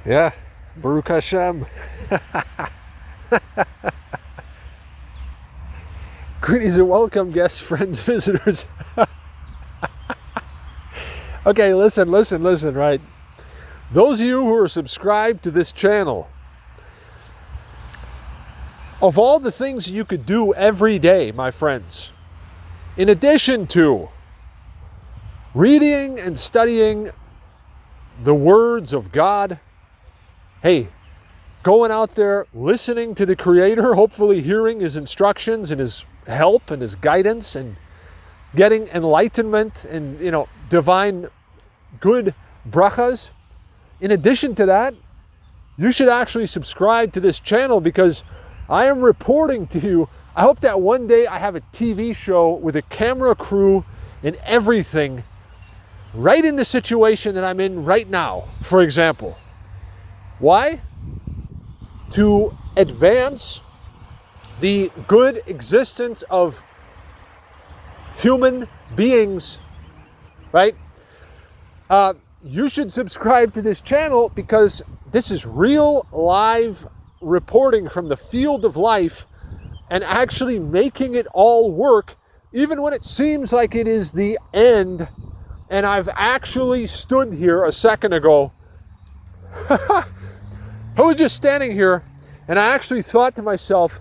Yeah, Baruch Hashem. Greetings and welcome, guests, friends, visitors. Okay, listen, right? Those of you who are subscribed to this channel, of all the things you could do every day, my friends, in addition to reading and studying the words of God, hey, going out there, listening to the Creator, hopefully hearing His instructions and His help and His guidance and getting enlightenment and, divine good brachas. In addition to that, you should actually subscribe to this channel because I am reporting to you. I hope that one day I have a TV show with a camera crew and everything right in the situation that I'm in right now, for example. Why? To advance the good existence of human beings, right? You should subscribe to this channel because this is real live reporting from the field of life and actually making it all work, even when it seems like it is the end. And I've actually stood here a second ago. I was just standing here and I actually thought to myself,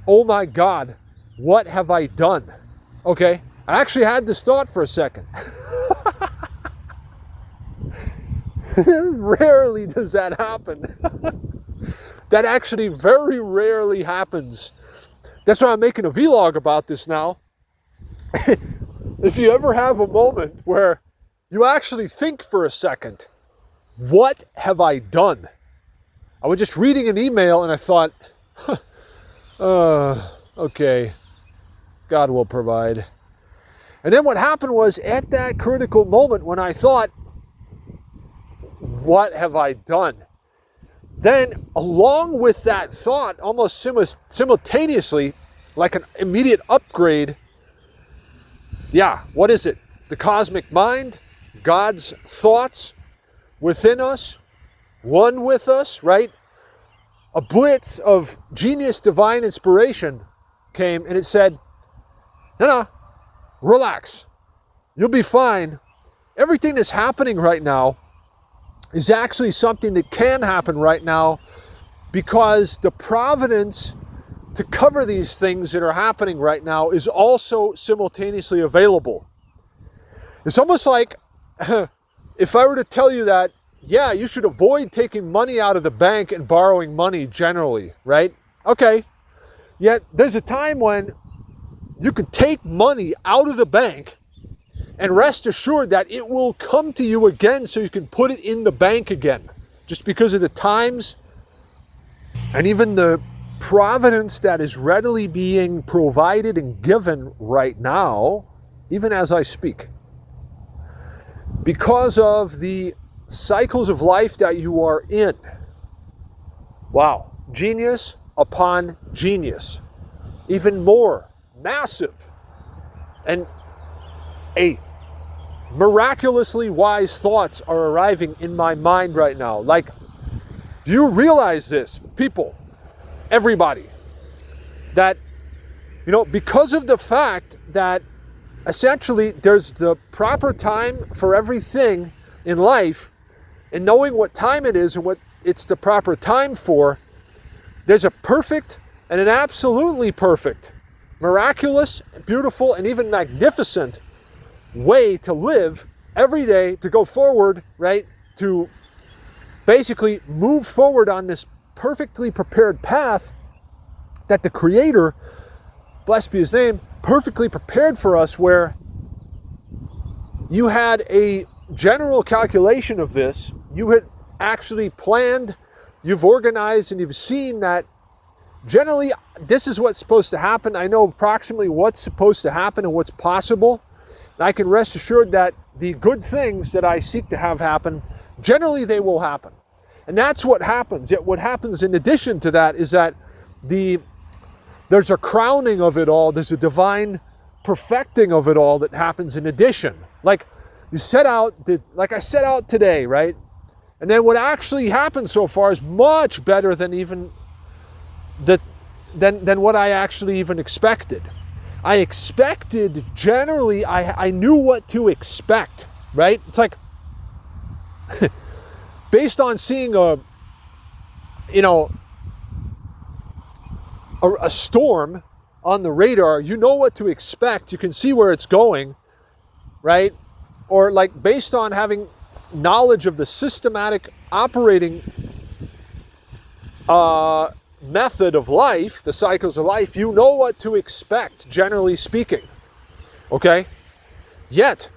oh my God, what have I done? Okay, I actually had this thought for a second. Rarely does that happen. That actually very rarely happens. That's why I'm making a vlog about this now. If you ever have a moment where you actually think for a second, what have I done? I was just reading an email and I thought, okay, God will provide. And then what happened was at that critical moment when I thought, what have I done? Then along with that thought, almost simultaneously, like an immediate upgrade, what is it? The cosmic mind, God's thoughts within us, one with us, right? A blitz of genius divine inspiration came and it said, no, relax. You'll be fine. Everything that's happening right now is actually something that can happen right now because the providence to cover these things that are happening right now is also simultaneously available. It's almost like if I were to tell you that, you should avoid taking money out of the bank and borrowing money generally, right? Okay. Yet there's a time when you could take money out of the bank and rest assured that it will come to you again so you can put it in the bank again. Just because of the times and even the providence that is readily being provided and given right now, even as I speak. Because of the cycles of life that you are in. Wow. Genius upon genius. Even more massive. And miraculously wise thoughts are arriving in my mind right now. Like, do you realize this, people, everybody, that, because of the fact that essentially there's the proper time for everything in life, and knowing what time it is and what it's the proper time for, there's a perfect and an absolutely perfect, miraculous, beautiful, and even magnificent way to live every day, to go forward, right? To basically move forward on this perfectly prepared path that the Creator, blessed be His name, perfectly prepared for us, where you had a general calculation of this, you had actually planned, you've organized, and you've seen that generally this is what's supposed to happen. I know approximately what's supposed to happen and what's possible. And I can rest assured that the good things that I seek to have happen, generally they will happen. And that's what happens. Yet what happens in addition to that is that there's a crowning of it all. There's a divine perfecting of it all that happens in addition. Like I set out today, right? And then what actually happened so far is much better than even than what I actually even expected. I expected, generally, I knew what to expect, right? It's like, based on seeing a storm on the radar, you know what to expect. You can see where it's going, right? Or like based on having knowledge of the systematic operating method of life, the cycles of life, you know what to expect, generally speaking. Okay? Yet,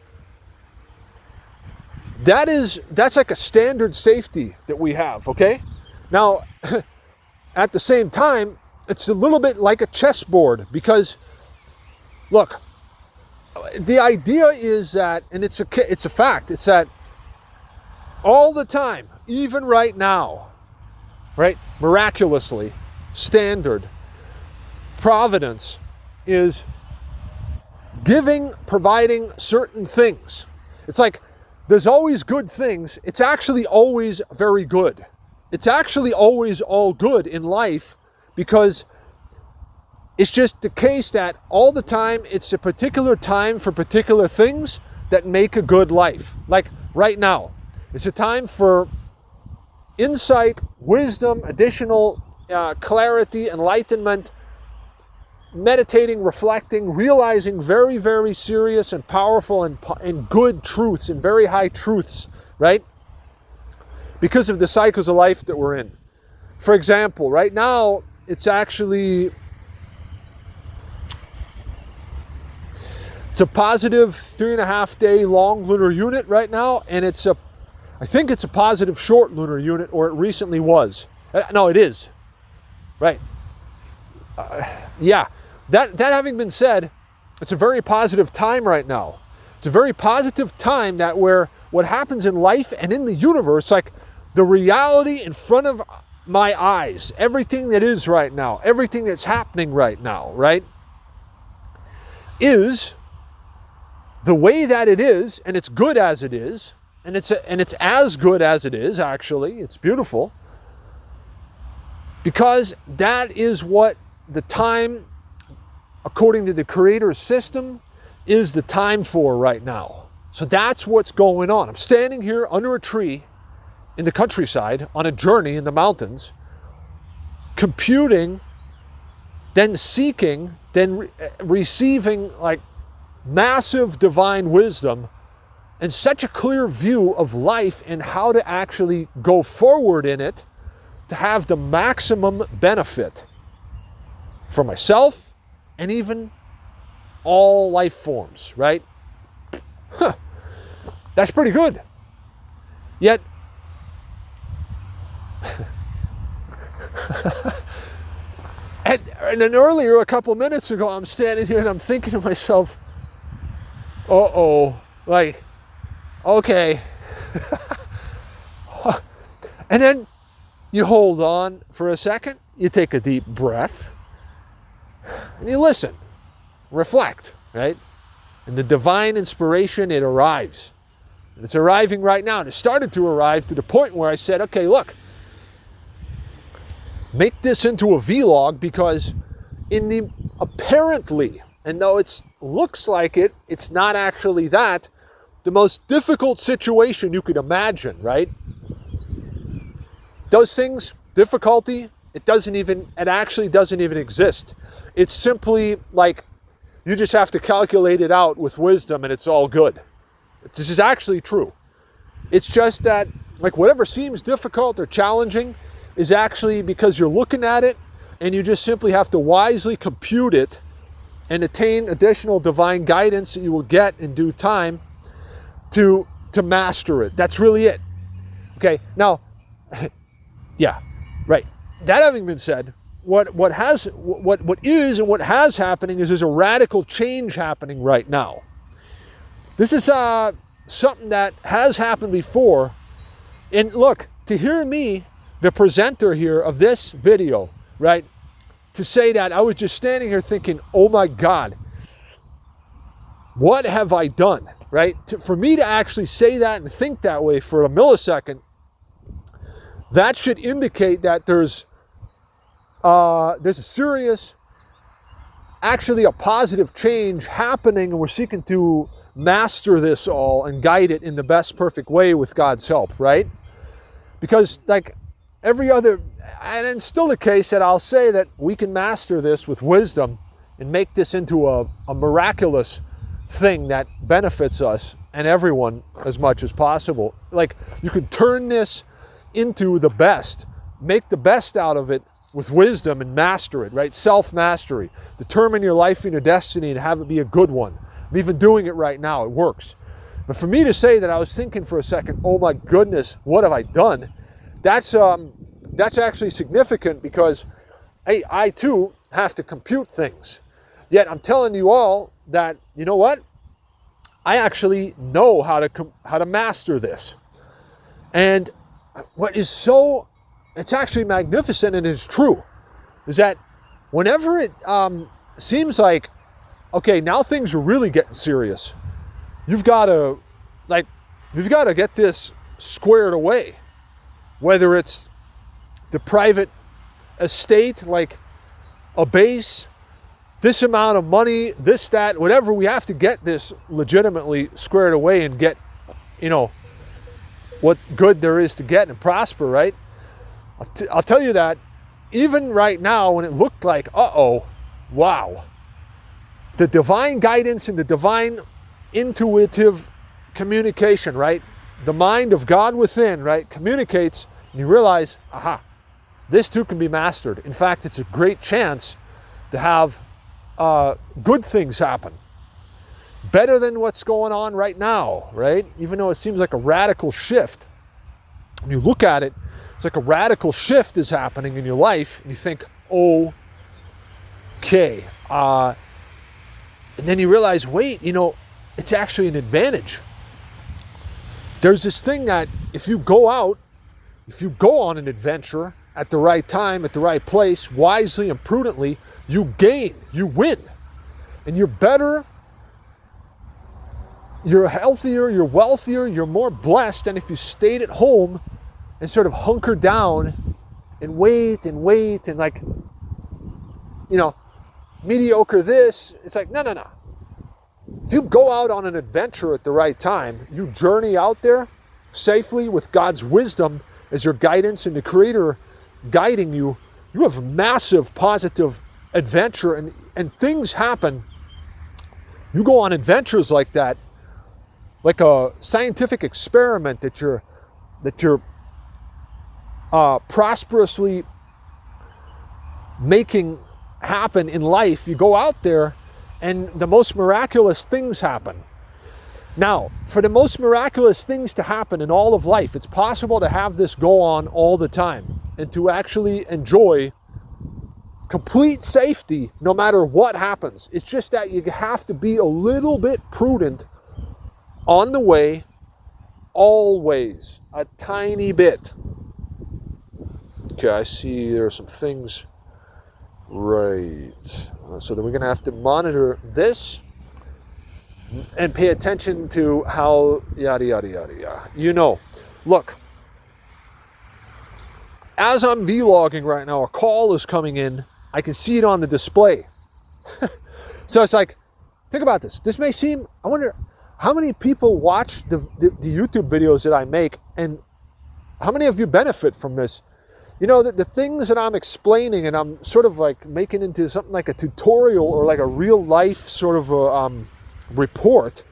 that's like a standard safety that we have, okay? Now, at the same time, it's a little bit like a chessboard, because, look, the idea is that, and it's a fact, it's that all the time, even right now, right, miraculously, standard, providence is providing certain things. It's like, there's always good things. It's actually always very good. It's actually always all good in life, because it's just the case that all the time it's a particular time for particular things that make a good life. Like right now, it's a time for insight, wisdom, additional clarity, enlightenment, meditating, reflecting, realizing very, very serious and powerful and good truths and very high truths, right? Because of the cycles of life that we're in. For example, right now, it's a positive 3.5 day long lunar unit right now, and I think it's a positive short lunar unit, or it recently was. No, it is. Right. Yeah. That having been said, it's a very positive time right now. It's a very positive time that where what happens in life and in the universe, like the reality in front of my eyes, everything that is right now, everything that's happening right now, right, is the way that it is, and it's good as it is, and it's as good as it is, actually. It's beautiful. Because that is what the time, according to the Creator's system, is the time for right now. So that's what's going on. I'm standing here under a tree in the countryside on a journey in the mountains, computing, then seeking, then receiving like massive divine wisdom and such a clear view of life and how to actually go forward in it to have the maximum benefit for myself and even all life forms, right? That's pretty good. Yet, and then earlier, a couple minutes ago, I'm standing here and I'm thinking to myself, like, okay. And then you hold on for a second, you take a deep breath, and you listen, reflect, right? And the divine inspiration, it arrives. And it's arriving right now. And it started to arrive to the point where I said, okay, look, make this into a vlog, because in the apparently, and though it looks like it, it's not actually that, the most difficult situation you could imagine, right? Those things, difficulty, it actually doesn't even exist. It's simply like, you just have to calculate it out with wisdom and it's all good. This is actually true. It's just that, like, whatever seems difficult or challenging is actually because you're looking at it and you just simply have to wisely compute it and attain additional divine guidance that you will get in due time to master it. That's really it. Okay, now, yeah, right. That having been said, what is and what has happening is there's a radical change happening right now. This is something that has happened before. And look, to hear me, the presenter here of this video, right, to say that, I was just standing here thinking, oh my God, what have I done, right? For me to actually say that and think that way for a millisecond, that should indicate that there's a serious, actually a positive change happening, and we're seeking to master this all and guide it in the best perfect way with God's help, right? Because like every other, and it's still the case that I'll say that we can master this with wisdom and make this into a miraculous thing that benefits us and everyone as much as possible. Like you can turn this into the best, make the best out of it with wisdom and master it, right? Self-mastery. Determine your life and your destiny and have it be a good one. I'm even doing it right now. It works. But for me to say that, I was thinking for a second, oh my goodness, what have I done? That's actually significant because I too have to compute things. Yet I'm telling you all that, you know what? I actually know how to master this. And what is so, it's actually magnificent and is true, is that whenever it seems like, okay, now things are really getting serious, you've got to get this squared away. Whether it's the private estate, like a base, this amount of money, this, that, whatever, we have to get this legitimately squared away and get, what good there is to get and prosper, right? I'll tell you that even right now when it looked like, wow, the divine guidance and the divine intuitive communication, right? The mind of God within, right, communicates, and you realize, this too can be mastered. In fact, it's a great chance to have good things happen. Better than what's going on right now, right? Even though it seems like a radical shift. When you look at it, it's like a radical shift is happening in your life, and you think, okay. And then you realize, wait, it's actually an advantage. There's this thing that if you go on an adventure at the right time, at the right place, wisely and prudently, you gain, you win. And you're better, you're healthier, you're wealthier, you're more blessed than if you stayed at home and sort of hunkered down and wait and like, mediocre this. It's like, no. If you go out on an adventure at the right time, you journey out there safely with God's wisdom as your guidance and the Creator guiding you, you have a massive positive adventure and things happen. You go on adventures like that, like a scientific experiment that you're prosperously making happen in life. You go out there and the most miraculous things happen. Now, for the most miraculous things to happen in all of life, it's possible to have this go on all the time and to actually enjoy complete safety no matter what happens. It's just that you have to be a little bit prudent on the way, always, a tiny bit. Okay, I see there are some things. Right. So then we're going to have to monitor this and pay attention to how yada, yada, yada, yada. Look, as I'm vlogging right now, a call is coming in. I can see it on the display. So it's like, think about this. This may seem, I wonder how many people watch the YouTube videos that I make, and how many of you benefit from this? The things that I'm explaining and I'm sort of like making into something like a tutorial or like a real life sort of a report,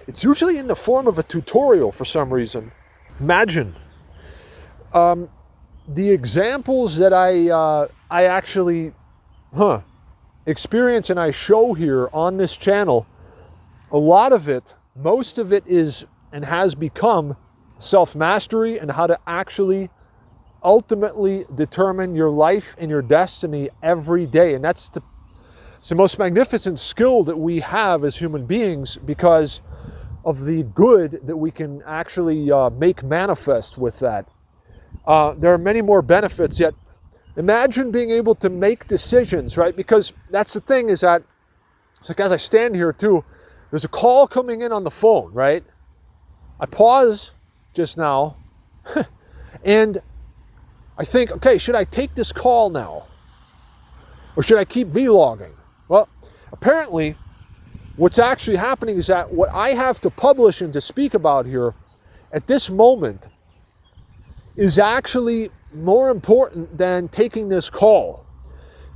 it's usually in the form of a tutorial for some reason. Imagine the examples that I actually experience and I show here on this channel. A lot of it, most of it is and has become self-mastery and how to actually ultimately determine your life and your destiny every day. And it's the most magnificent skill that we have as human beings because of the good that we can actually make manifest with that. There are many more benefits, yet imagine being able to make decisions, right? Because that's the thing, is that it's like as I stand here too, there's a call coming in on the phone, right? I pause just now and I think, okay, should I take this call now? Or should I keep vlogging? Well, apparently, what's actually happening is that what I have to publish and to speak about here at this moment is actually more important than taking this call.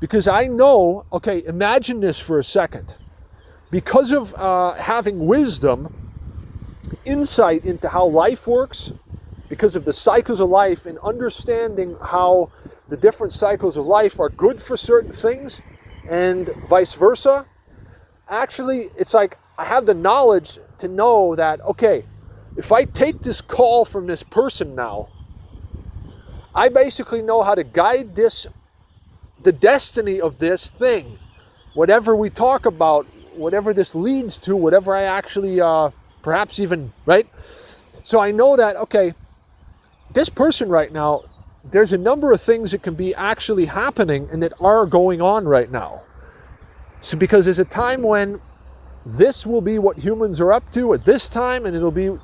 Because I know, okay, imagine this for a second. Because of having wisdom, insight into how life works, because of the cycles of life and understanding how the different cycles of life are good for certain things and vice versa, actually, it's like I have the knowledge to know that, okay, if I take this call from this person now, I basically know how to guide the destiny of this thing. Whatever we talk about, whatever this leads to, whatever I actually, perhaps even, right? So I know that, okay, this person right now, there's a number of things that can be actually happening and that are going on right now. So because there's a time when this will be what humans are up to at this time, and it'll be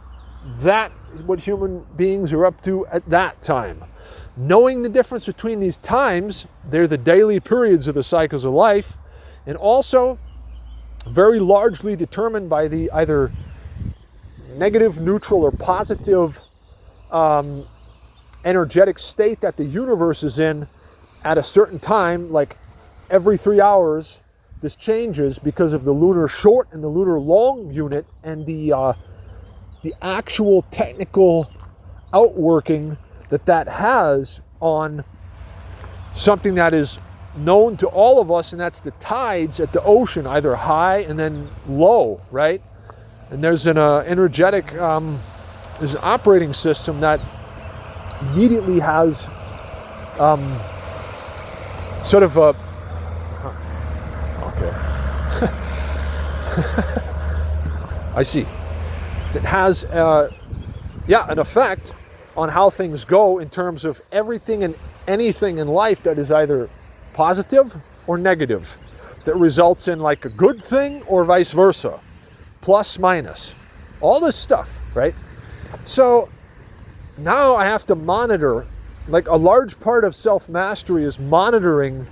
that what human beings are up to at that time. Knowing the difference between these times, they're the daily periods of the cycles of life, and also very largely determined by the either negative, neutral, or positive energetic state that the universe is in at a certain time. Like every 3 hours, this changes because of the lunar short and the lunar long unit and the actual technical outworking that has on something that is known to all of us, and that's the tides at the ocean, either high and then low, right? And there's an energetic, there's an operating system that immediately has sort of a, okay, I see, that has, an effect on how things go in terms of everything and anything in life that is either positive or negative, that results in like a good thing or vice versa, plus, minus, all this stuff, right? So now I have to monitor, like a large part of self-mastery is monitoring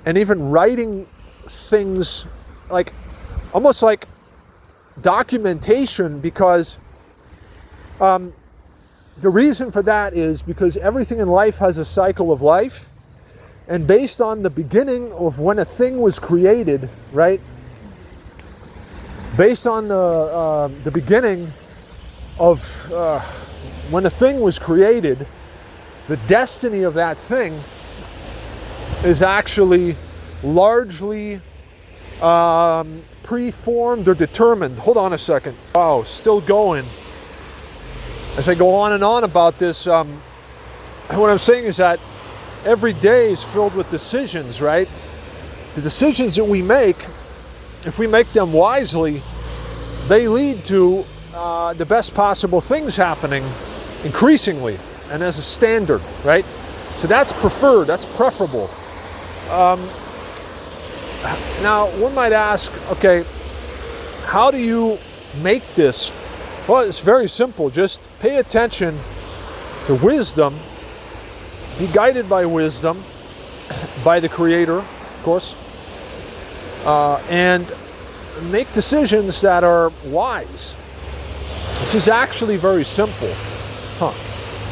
and even writing things, like almost like documentation, because the reason for that is because everything in life has a cycle of life, and based on the beginning of when a thing was created, right? Based on the beginning of when a thing was created, the destiny of that thing is actually largely preformed or determined. Hold on a second. Wow, still going. As I go on and on about this, what I'm saying is that every day is filled with decisions, right? The decisions that we make, if we make them wisely, they lead to the best possible things happening increasingly and as a standard, right? So that's preferred, that's preferable. Now, one might ask, okay, how do you make this? Well, it's very simple. Just pay attention to wisdom, be guided by wisdom, by the Creator, of course, and make decisions that are wise. This is actually very simple.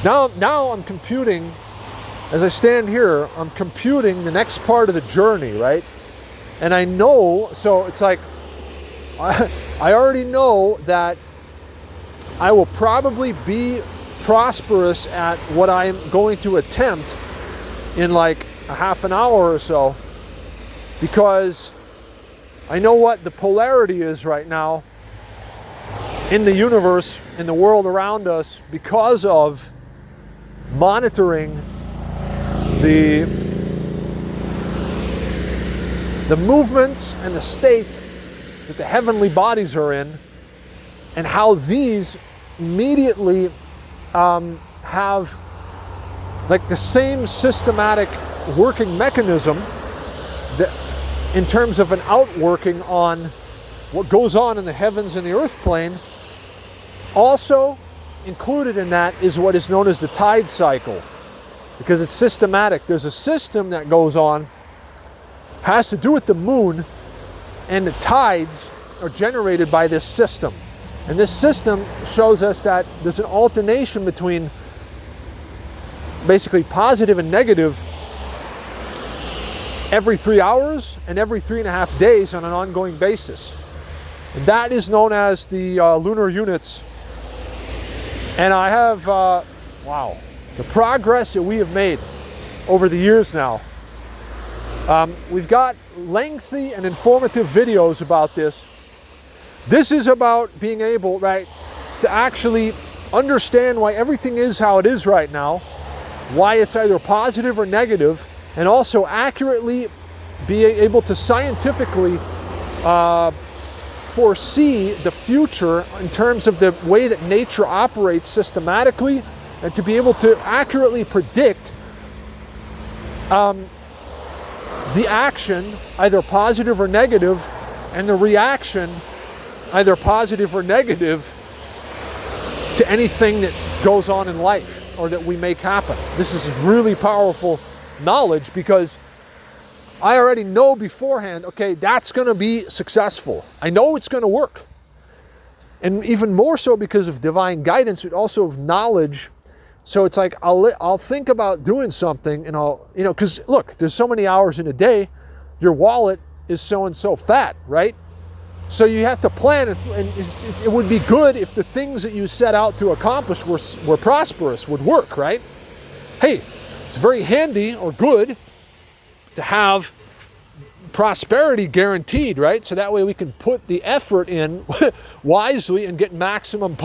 Now I'm computing, as I stand here, I'm computing the next part of the journey, right? And I know, so it's like, I already know that I will probably be prosperous at what I'm going to attempt in like a half an hour or so, because I know what the polarity is right now in the universe, in the world around us, because of monitoring the movements and the state that the heavenly bodies are in, and how these immediately have like the same systematic working mechanism that, in terms of an outworking on what goes on in the heavens and the earth plane. Also included in that is what is known as the tide cycle. because it's systematic. There's a system that goes on, has to do with the moon, and the tides are generated by this system. And this system shows us that there's an alternation between basically positive and negative every 3 hours and every 3.5 days on an ongoing basis. And that is known as the lunar units. And I have, wow, the progress that we have made over the years now. We've got lengthy and informative videos about this. This is about being able, right, to actually understand why everything is how it is right now, why it's either positive or negative, and also accurately be able to scientifically foresee the future in terms of the way that nature operates systematically, and to be able to accurately predict the action, either positive or negative, and the reaction, either positive or negative, to anything that goes on in life or that we make happen. This is really powerful knowledge, because I already know beforehand, okay, that's going to be successful. I know it's going to work. And even more so because of divine guidance, but also of knowledge. So it's like, I'll think about doing something, and because look, there's so many hours in a day, your wallet is so and so fat, right? So you have to plan, and it would be good if the things that you set out to accomplish were prosperous, would work, right? Hey, it's very handy or good to have prosperity guaranteed, right? So that way we can put the effort in wisely and get maximum